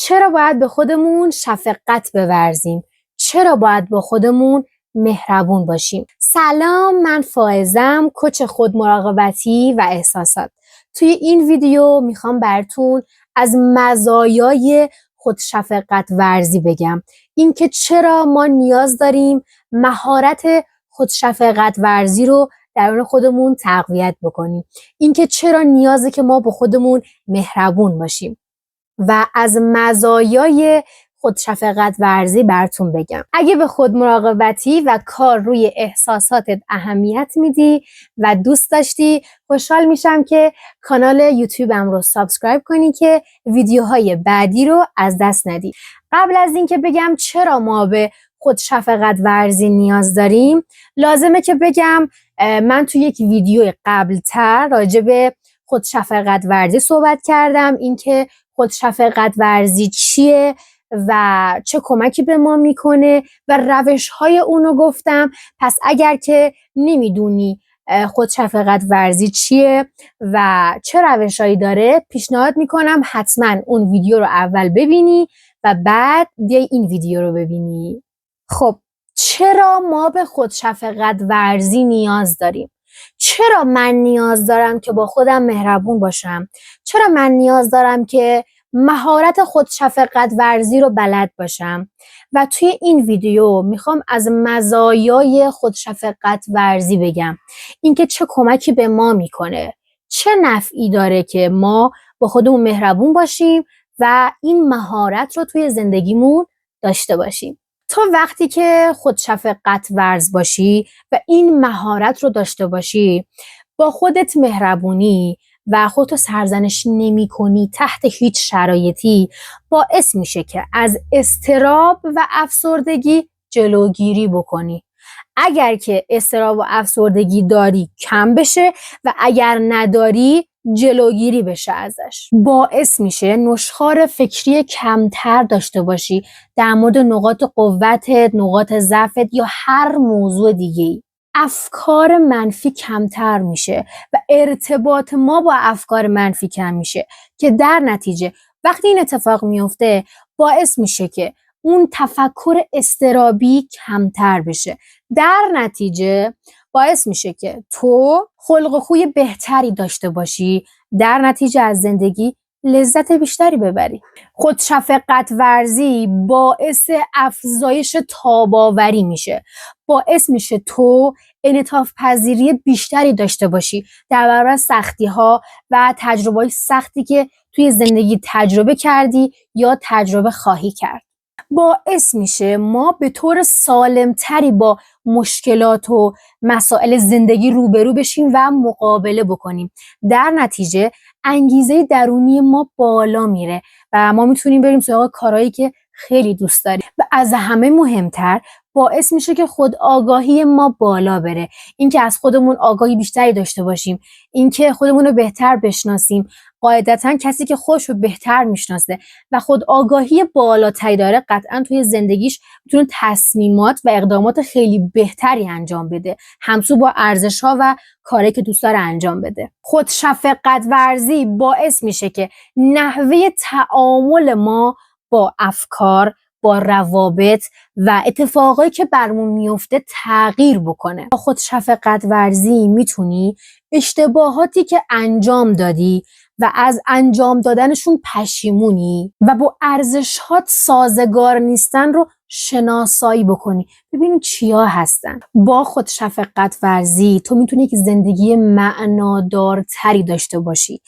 چرا باید به خودمون شفقت بورزیم؟ چرا باید با خودمون مهربون باشیم؟ سلام، من فائزم، کوچ خود مراقبتی و احساسات. توی این ویدیو میخوام براتون از مزایای خود شفقت ورزی بگم. اینکه چرا ما نیاز داریم مهارت خود شفقت ورزی رو درون خودمون تقویت بکنیم. اینکه چرا نیازه که ما با خودمون مهربون باشیم و از مزایای خود شفقت ورزی براتون بگم. اگه به خود مراقبتی و کار روی احساساتت اهمیت میدی و دوست داشتی، خوشحال میشم که کانال یوتیوبم رو سابسکرایب کنی که ویدیوهای بعدی رو از دست ندی. قبل از اینکه بگم چرا ما به خود شفقت ورزی نیاز داریم، لازمه که بگم من توی یک ویدیو قبلتر راجع به خود شفقت ورزی صحبت کردم، اینکه خود شفقت ورزی چیه و چه کمکی به ما میکنه و روش‌های اونو گفتم. پس اگر که نمیدونی خود شفقت ورزی چیه و چه روش‌هایی داره، پیشنهاد میکنم حتما اون ویدیو رو اول ببینی و بعد بیای این ویدیو رو ببینی. خب چرا ما به خود شفقت ورزی نیاز داریم؟ چرا من نیاز دارم که با خودم مهربون باشم؟ چرا من نیاز دارم که مهارت خود شفقت ورزی رو بلد باشم؟ و توی این ویدیو میخوام از مزایای خود شفقت ورزی بگم. اینکه چه کمکی به ما میکنه، چه نفعی داره که ما با خودمون مهربون باشیم و این مهارت رو توی زندگیمون داشته باشیم. تو وقتی که خود شفقت ورز باشی و این مهارت رو داشته باشی، با خودت مهربونی و خودتو سرزنش نمی کنی تحت هیچ شرایطی، باعث میشه که از اضطراب و افسردگی جلوگیری بکنی. اگر که اضطراب و افسردگی داری کم بشه و اگر نداری جلوگیری بشه ازش. باعث میشه نشخوار فکری کمتر داشته باشی در مورد نقاط قوتت، نقاط ضعفت یا هر موضوع دیگه‌ای. افکار منفی کمتر میشه و ارتباط ما با افکار منفی کم میشه که در نتیجه وقتی این اتفاق میفته باعث میشه که اون تفکر اضطرابی کمتر بشه. در نتیجه باعث میشه که تو خلق و خوی بهتری داشته باشی، در نتیجه از زندگی لذت بیشتری ببری. خود شفقت ورزی باعث افزایش تاباوری میشه، باعث میشه تو انعطاف پذیری بیشتری داشته باشی در برابر سختی ها و تجربه‌های سختی که توی زندگی تجربه کردی یا تجربه خواهی کرد. باعث میشه ما به طور سالمتری با مشکلات و مسائل زندگی روبرو بشیم و مقابله بکنیم. در نتیجه انگیزه درونی ما بالا میره و ما میتونیم بریم سراغ کارهایی که خیلی دوست داریم و از همه مهمتر باعث میشه که خود آگاهی ما بالا بره. اینکه از خودمون آگاهی بیشتری داشته باشیم، اینکه خودمون رو بهتر بشناسیم. قاعدتاً کسی که خودش رو بهتر میشناسه و خود آگاهی بالاتری داره قطعاً توی زندگیش میتونه تصمیمات و اقدامات خیلی بهتری انجام بده، همسو با ارزش‌ها و کاری که دوست داره انجام بده. خود شفقت ورزی باعث میشه که نحوه تعامل ما با افکار، با روابط و اتفاقایی که برمون میفته تغییر بکنه. با خود شفقت ورزی میتونی اشتباهاتی که انجام دادی و از انجام دادنشون پشیمونی و با ارزش‌هات سازگار نیستن رو شناسایی بکنی، ببینی چیا هستن. با خود شفقت ورزی تو میتونی یک زندگی معنادارتری داشته باشی،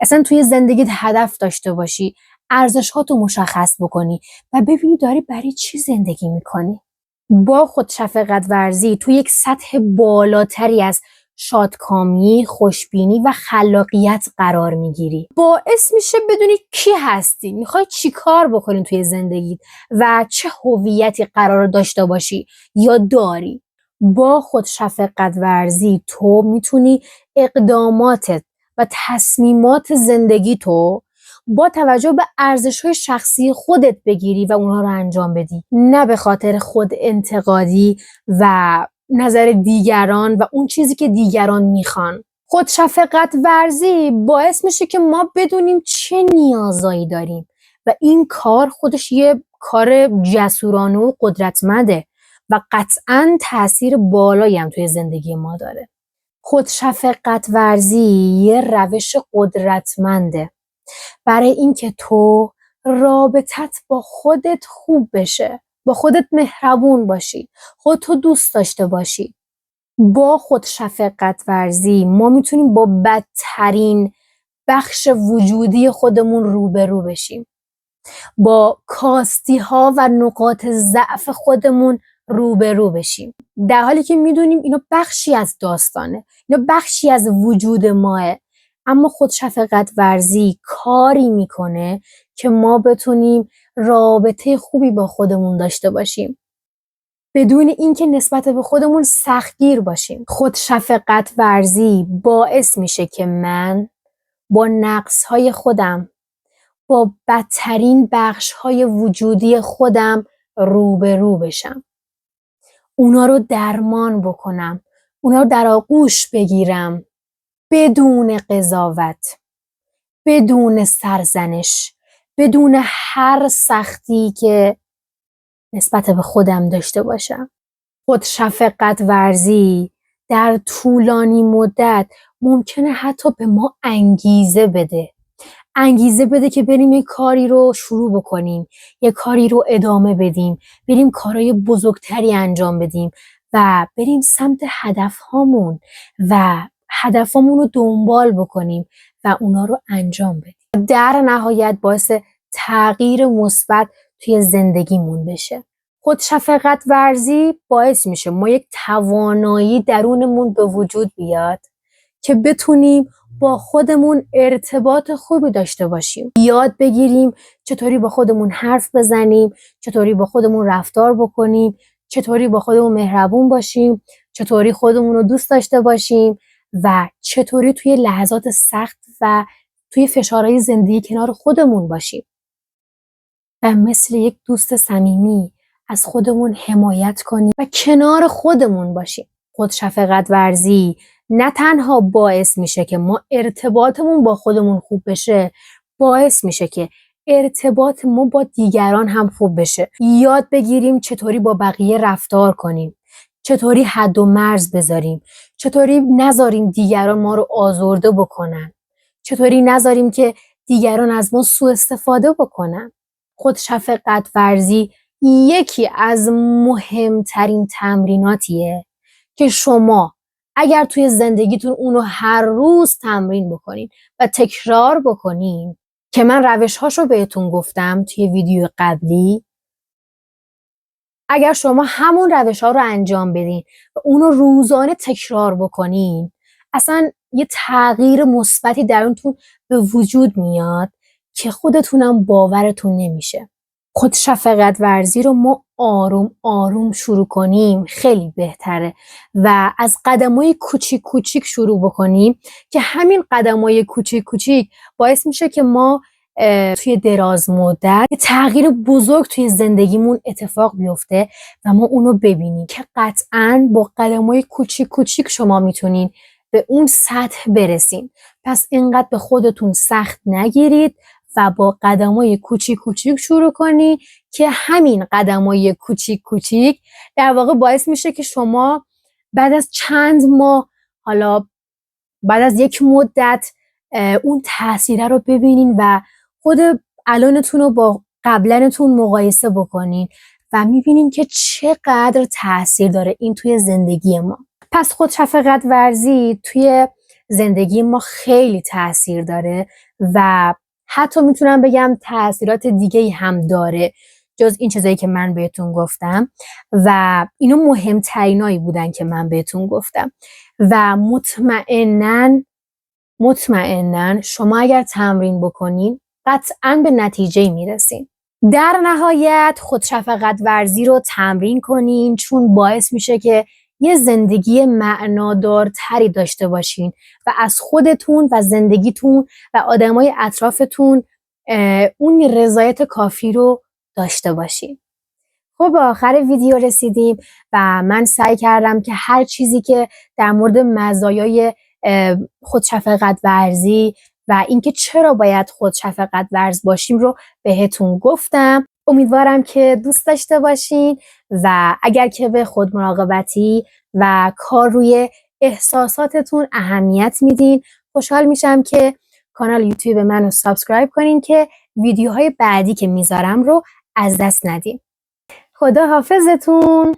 اصلا توی زندگیت هدف داشته باشی، ارزش‌هاتو مشخص بکنی و ببینی داری برای چی زندگی میکنی. با خود شفقت ورزی تو یک سطح بالاتری از شادکامی، خوشبینی و خلاقیت قرار میگیری. باعث میشه بدونی کی هستی، میخوای چی کار بکنی توی زندگیت و چه هویتی قرار داشته باشی یا داری. با خود شفقت ورزی تو میتونی اقداماتت و تصمیمات زندگی تو با توجه به ارزش‌های شخصی خودت بگیری و اونها رو انجام بدی، نه به خاطر خود انتقادی و نظر دیگران و اون چیزی که دیگران میخوان. خود شفقت ورزی باعث میشه که ما بدونیم چه نیازایی داریم و این کار خودش یه کار جسورانه و قدرتمنده و قطعاً تأثیر بالایی هم توی زندگی ما داره. خودشفقت ورزی یه روش قدرتمنده برای اینکه تو رابطت با خودت خوب بشه، با خودت مهربون باشی، خودتو دوست داشته باشی. با خودشفقت ورزی ما میتونیم با بدترین بخش وجودی خودمون روبرو بشیم، با کاستی ها و نقاط ضعف خودمون روبرو بشیم، در حالی که میدونیم اینو بخشی از داستانه، اینو بخشی از وجود ماه. اما خودشفقت ورزی کاری میکنه که ما بتونیم رابطه خوبی با خودمون داشته باشیم بدون اینکه نسبت به خودمون سختگیر باشیم. خودشفقت ورزی باعث میشه که من با نقص‌های خودم، با بدترین بخش‌های وجودی خودم روبرو بشم، اونا رو درمان بکنم، اونا رو در آغوش بگیرم بدون قضاوت، بدون سرزنش، بدون هر سختی که نسبت به خودم داشته باشم. خودشفقت ورزی در طولانی مدت ممکنه حتی به ما انگیزه بده که بریم یه کاری رو شروع بکنیم، یه کاری رو ادامه بدیم، بریم کارهای بزرگتری انجام بدیم و بریم سمت هدفهامون و هدفهامون رو دنبال بکنیم و اونا رو انجام بدیم. در نهایت باعث تغییر مثبت توی زندگیمون بشه. خودشفقت ورزی باعث میشه ما یک توانایی درونمون به وجود بیاد که بتونیم با خودمون ارتباط خوبی داشته باشیم، یاد بگیریم چطوری با خودمون حرف بزنیم، چطوری با خودمون رفتار بکنیم، چطوری با خودمون مهربون باشیم، چطوری خودمون رو دوست داشته باشیم و چطوری توی لحظات سخت و توی فشارهای زندگی کنار خودمون باشیم و مثل یک دوست صمیمی از خودمون حمایت کنیم و کنار خودمون باشیم. خودشفقت ورزی نه تنها باعث میشه که ما ارتباطمون با خودمون خوب بشه، باعث میشه که ارتباط ما با دیگران هم خوب بشه. یاد بگیریم چطوری با بقیه رفتار کنیم، چطوری حد و مرز بذاریم، چطوری نذاریم دیگران ما رو آزرده بکنن، چطوری نذاریم که دیگران از ما سوء استفاده بکنن. خودشفقت ورزی یکی از مهمترین تمریناتیه که شما اگر توی زندگیتون اونو هر روز تمرین بکنین و تکرار بکنین که من روش‌هاشو بهتون گفتم توی ویدیو قبلی، اگر شما همون روش‌ها رو انجام بدین و اونو روزانه تکرار بکنین، اصلا یه تغییر مثبتی درونتون به وجود میاد که خودتونم باورتون نمیشه. خودشفقت ورزی رو ما آروم آروم شروع کنیم خیلی بهتره و از قدمای کوچیک کوچیک شروع بکنیم که همین قدمای کوچیک کوچیک باعث میشه که ما توی دراز مدت تغییر بزرگ توی زندگیمون اتفاق بیفته و ما اونو ببینیم که قطعاً با قدمای کوچیک کوچیک شما میتونین به اون سطح برسین. پس اینقدر به خودتون سخت نگیرید و با قدمای کوچیک کوچیک شروع کنی که همین قدمای کوچیک کوچیک در واقع باعث میشه که شما بعد از چند ماه، حالا بعد از یک مدت، اون تاثیر رو ببینین و خود الانتون رو با قبلنتون مقایسه بکنین و میبینین که چقدر تاثیر داره این توی زندگی ما. پس خودشفقت ورزی توی زندگی ما خیلی تاثیر داره و حتی میتونم بگم تاثیرات دیگه‌ای هم داره جز این چیزایی که من بهتون گفتم و اینا مهمترینایی بودن که من بهتون گفتم و مطمئناً شما اگر تمرین بکنین قطعاً به نتیجه میرسین. در نهایت خودشفقت ورزی رو تمرین کنین چون باعث میشه که یه زندگی معنادارتری داشته باشین و از خودتون و زندگیتون و آدمای اطرافتون اون رضایت کافی رو داشته باشین. خب به آخر ویدیو رسیدیم و من سعی کردم که هر چیزی که در مورد مزایای خودشفقت ورزی و اینکه چرا باید خود شفقت ورز باشیم رو بهتون گفتم. امیدوارم که دوست داشته باشین و اگر که به خود مراقبتی و کار روی احساساتتون اهمیت میدین، خوشحال میشم که کانال یوتیوب منو سابسکرایب کنین که ویدیوهای بعدی که میذارم رو از دست ندین. خدا حافظتون.